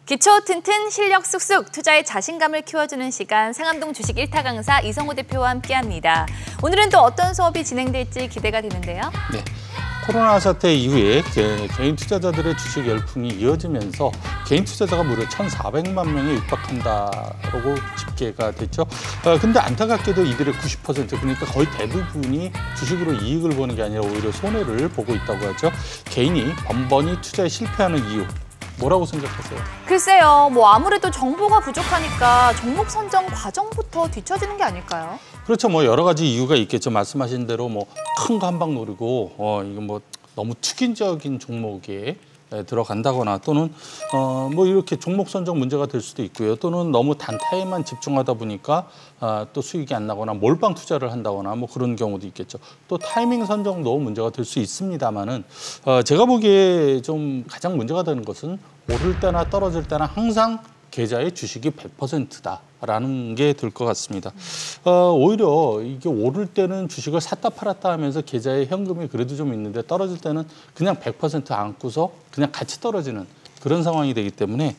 기초 튼튼, 실력 쑥쑥, 투자의 자신감을 키워주는 시간 상암동 주식 1타 강사 이성우 대표와 함께합니다. 오늘은 또 어떤 수업이 진행될지 기대가 되는데요. 네, 코로나 사태 이후에 개인 투자자들의 주식 열풍이 이어지면서 개인 투자자가 무려 1,400만 명에 육박한다라고 집계가 됐죠. 근데 안타깝게도 이들의 90% 그러니까 거의 대부분이 주식으로 이익을 보는 게 아니라 오히려 손해를 보고 있다고 하죠. 개인이 번번이 투자에 실패하는 이유. 뭐라고 생각하세요? 글쎄요, 아무래도 정보가 부족하니까 종목 선정 과정부터 뒤처지는 게 아닐까요? 그렇죠. 여러 가지 이유가 있겠죠. 말씀하신 대로 큰 거 한 방 노리고 이거 너무 투기적인 종목에 들어간다거나 또는 이렇게 종목 선정 문제가 될 수도 있고요. 또는 너무 단타에만 집중하다 보니까 또 수익이 안 나거나 몰빵 투자를 한다거나 그런 경우도 있겠죠. 또 타이밍 선정도 문제가 될 수 있습니다만은 제가 보기에 좀 가장 문제가 되는 것은 오를 때나 떨어질 때나 항상 계좌의 주식이 100%다라는 게 될 것 같습니다. 오히려 이게 오를 때는 주식을 샀다 팔았다 하면서 계좌에 현금이 그래도 좀 있는데 떨어질 때는 그냥 100% 안고서 그냥 같이 떨어지는 그런 상황이 되기 때문에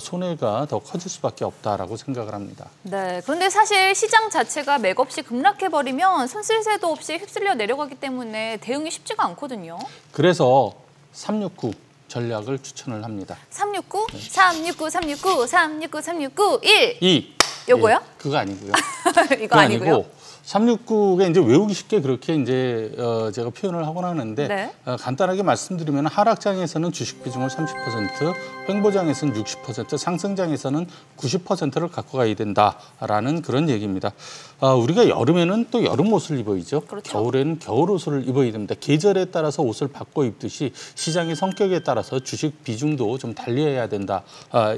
손해가 더 커질 수밖에 없다라고 생각을 합니다. 네, 그런데 사실 시장 자체가 맥없이 급락해버리면 손쓸새도 없이 휩쓸려 내려가기 때문에 대응이 쉽지가 않거든요. 그래서 369 전략을 추천을 합니다. 369? 네. 369, 369, 369, 369, 1! 2! 요거요? 그거 아니고요. 이거 아니고요? 아니고 369가 이제 외우기 쉽게 그렇게 이제 제가 표현을 하곤 하는데 네. 간단하게 말씀드리면 하락장에서는 주식 비중을 30%, 횡보장에서는 60%, 상승장에서는 90%를 갖고 가야 된다라는 그런 얘기입니다. 우리가 여름에는 또 여름 옷을 입어야죠. 그렇죠. 겨울에는 겨울 옷을 입어야 됩니다. 계절에 따라서 옷을 바꿔 입듯이 시장의 성격에 따라서 주식 비중도 좀 달리해야 된다.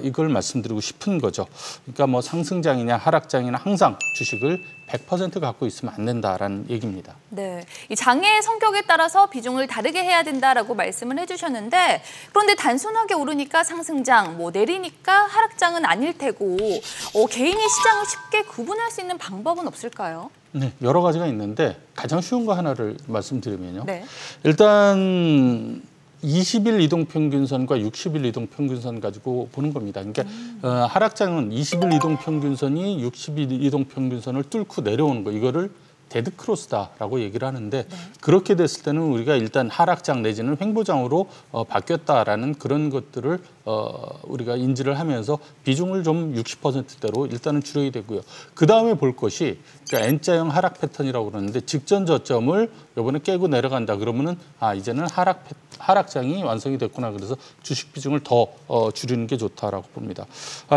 이걸 말씀드리고 싶은 거죠. 그러니까 상승장이냐 하락장이나 항상 주식을 100% 갖고 있으면 안 된다라는 얘기입니다. 네, 이 장의 성격에 따라서 비중을 다르게 해야 된다라고 말씀을 해주셨는데 그런데 단순하게 오르니까 상승장, 내리니까 하락장은 아닐 테고 개인이 시장을 쉽게 구분할 수 있는 방법은 없을까요? 네, 여러 가지가 있는데 가장 쉬운 거 하나를 말씀드리면요. 네. 일단 20일 이동평균선과 60일 이동평균선 가지고 보는 겁니다. 그러니까 하락장은 20일 이동평균선이 60일 이동평균선을 뚫고 내려오는 거 이거를 데드크로스다라고 얘기를 하는데 그렇게 됐을 때는 우리가 일단 하락장 내지는 횡보장으로 바뀌었다라는 그런 것들을 우리가 인지를 하면서 비중을 좀 60%대로 일단은 줄여야 되고요. 그다음에 볼 것이 그러니까 N자형 하락 패턴이라고 그러는데 직전 저점을 이번에 깨고 내려간다 그러면은 이제는 하락장이 완성이 됐구나. 그래서 주식 비중을 더 줄이는 게 좋다라고 봅니다.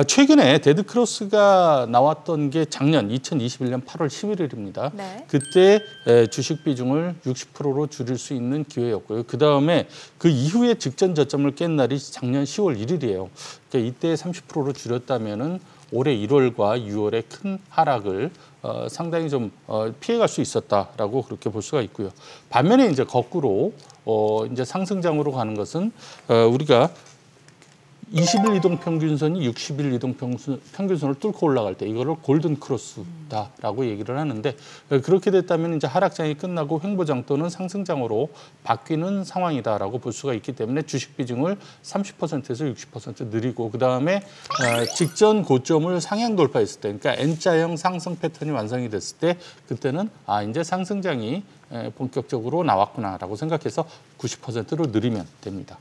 최근에 데드크로스가 나왔던 게 작년 2021년 8월 11일입니다. 네. 그때 주식 비중을 60%로 줄일 수 있는 기회였고요. 그다음에 그 이후에 직전 저점을 깬 날이 작년 10월 1일이에요. 그러니까 이때 30%로 줄였다면은 올해 1월과 6월에 큰 하락을 상당히 좀 피해갈 수 있었다라고 그렇게 볼 수가 있고요. 반면에 이제 거꾸로 이제 상승장으로 가는 것은 우리가 20일 이동평균선이 60일 이동평균선을 뚫고 올라갈 때 이거를 골든 크로스다라고 얘기를 하는데 그렇게 됐다면 이제 하락장이 끝나고 횡보장 또는 상승장으로 바뀌는 상황이다라고 볼 수가 있기 때문에 주식 비중을 30%에서 60% 늘리고 그다음에 직전 고점을 상향 돌파했을 때 그러니까 N자형 상승 패턴이 완성이 됐을 때 그때는 이제 상승장이 본격적으로 나왔구나라고 생각해서 90%로 늘리면 됩니다.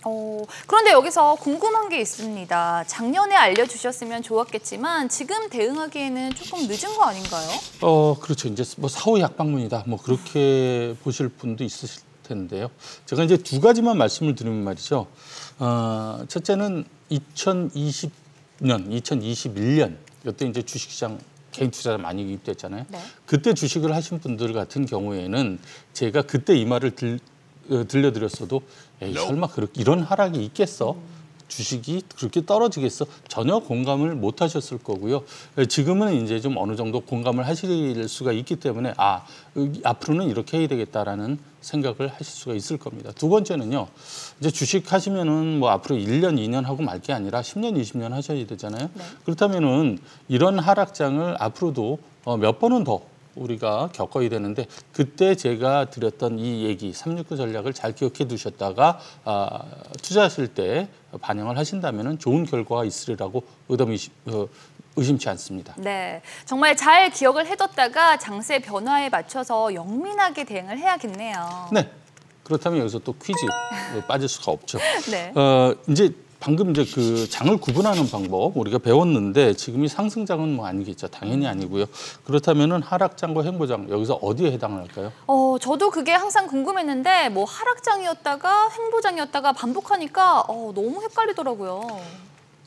그런데 여기서 궁금한 게 있습니다. 작년에 알려주셨으면 좋았겠지만 지금 대응하기에는 조금 늦은 거 아닌가요? 그렇죠. 이제 사후 약방문이다. 그렇게 보실 분도 있으실 텐데요. 제가 이제 두 가지만 말씀을 드리면 말이죠. 첫째는 2020년, 2021년 이때 이제 주식시장 개인 투자자 많이 유입됐잖아요. 네. 그때 주식을 하신 분들 같은 경우에는 제가 그때 이 말을 들려드렸어도 설마 이런 하락이 있겠어? 주식이 그렇게 떨어지겠어? 전혀 공감을 못 하셨을 거고요. 지금은 이제 좀 어느 정도 공감을 하실 수가 있기 때문에 앞으로는 이렇게 해야 되겠다라는 생각을 하실 수가 있을 겁니다. 두 번째는요. 이제 주식 하시면은 앞으로 1년, 2년 하고 말 게 아니라 10년, 20년 하셔야 되잖아요. 네. 그렇다면은 이런 하락장을 앞으로도 몇 번은 더 우리가 겪어야 되는데 그때 제가 드렸던 이 얘기 369 전략을 잘 기억해 두셨다가 투자하실 때 반영을 하신다면 좋은 결과가 있으리라고 의심치 않습니다. 네, 정말 잘 기억을 해뒀다가 장세 변화에 맞춰서 영민하게 대응을 해야겠네요. 네, 그렇다면 여기서 또 퀴즈 빠질 수가 없죠. 네. 이제 방금 이제 그 장을 구분하는 방법 우리가 배웠는데 지금이 상승장은 뭐 아니겠죠. 당연히 아니고요. 그렇다면은 하락장과 횡보장 여기서 어디에 해당을 할까요? 저도 그게 항상 궁금했는데 뭐 하락장이었다가 횡보장이었다가 반복하니까 너무 헷갈리더라고요.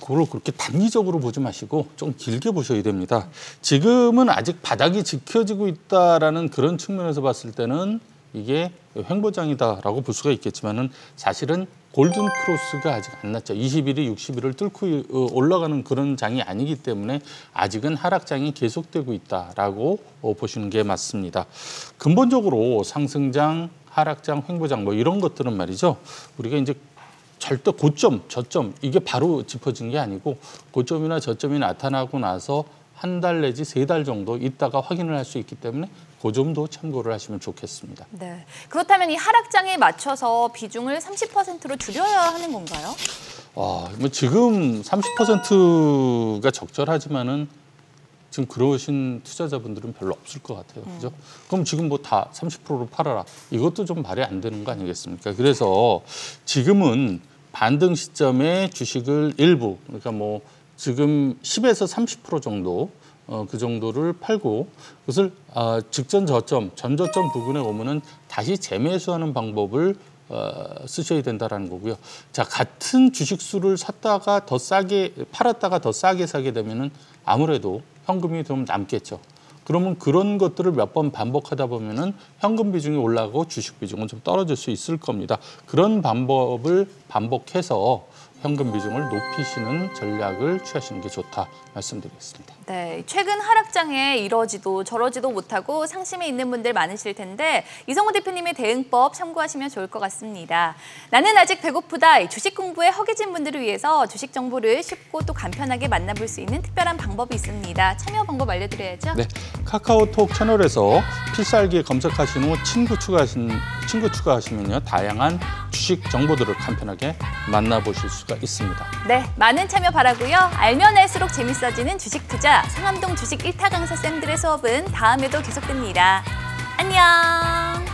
그걸 그렇게 단기적으로 보지 마시고 좀 길게 보셔야 됩니다. 지금은 아직 바닥이 지켜지고 있다라는 그런 측면에서 봤을 때는 이게 횡보장이다라고 볼 수가 있겠지만은 사실은 골든 크로스가 아직 안 났죠. 20일이 60일을 뚫고 올라가는 그런 장이 아니기 때문에 아직은 하락장이 계속되고 있다라고 보시는 게 맞습니다. 근본적으로 상승장, 하락장, 횡보장 뭐 이런 것들은 말이죠. 우리가 이제 절대 고점, 저점 이게 바로 짚어진 게 아니고 고점이나 저점이 나타나고 나서 한 달 내지 3달 정도 있다가 확인을 할 수 있기 때문에 그 점도 참고를 하시면 좋겠습니다. 네. 그렇다면 이 하락장에 맞춰서 비중을 30%로 줄여야 하는 건가요? 뭐 지금 30%가 적절하지만은 지금 그러신 투자자분들은 별로 없을 것 같아요. 그죠? 그럼 지금 뭐 다 30%로 팔아라. 이것도 좀 말이 안 되는 거 아니겠습니까? 그래서 지금은 반등 시점에 주식을 일부, 그러니까 뭐 지금 10에서 30% 정도 그 정도를 팔고 그것을 직전 저점, 전저점 부분에 오면은 다시 재매수하는 방법을 쓰셔야 된다라는 거고요. 자, 같은 주식수를 샀다가 더 싸게 팔았다가 더 싸게 사게 되면은 아무래도 현금이 좀 남겠죠. 그러면 그런 것들을 몇 번 반복하다 보면은 현금 비중이 올라가고 주식 비중은 좀 떨어질 수 있을 겁니다. 그런 방법을 반복해서 현금 비중을 높이시는 전략을 취하시는 게 좋다 말씀드리겠습니다. 네, 최근 하락장에 이러지도 저러지도 못하고 상심에 있는 분들 많으실 텐데 이성우 대표님의 대응법 참고하시면 좋을 것 같습니다. 나는 아직 배고프다. 주식 공부에 허기진 분들을 위해서 주식 정보를 쉽고 또 간편하게 만나볼 수 있는 특별한 방법이 있습니다. 참여 방법 알려드려야죠. 네, 카카오톡 채널에서 필살기 검색하신 후 친구 추가하시면요 다양한 주식 정보들을 간편하게 만나보실 수가 있습니다. 네, 많은 참여 바라고요. 알면 알수록 재밌어지는 주식 투자 상암동 주식 1타 강사 쌤들의 수업은 다음에도 계속됩니다. 안녕.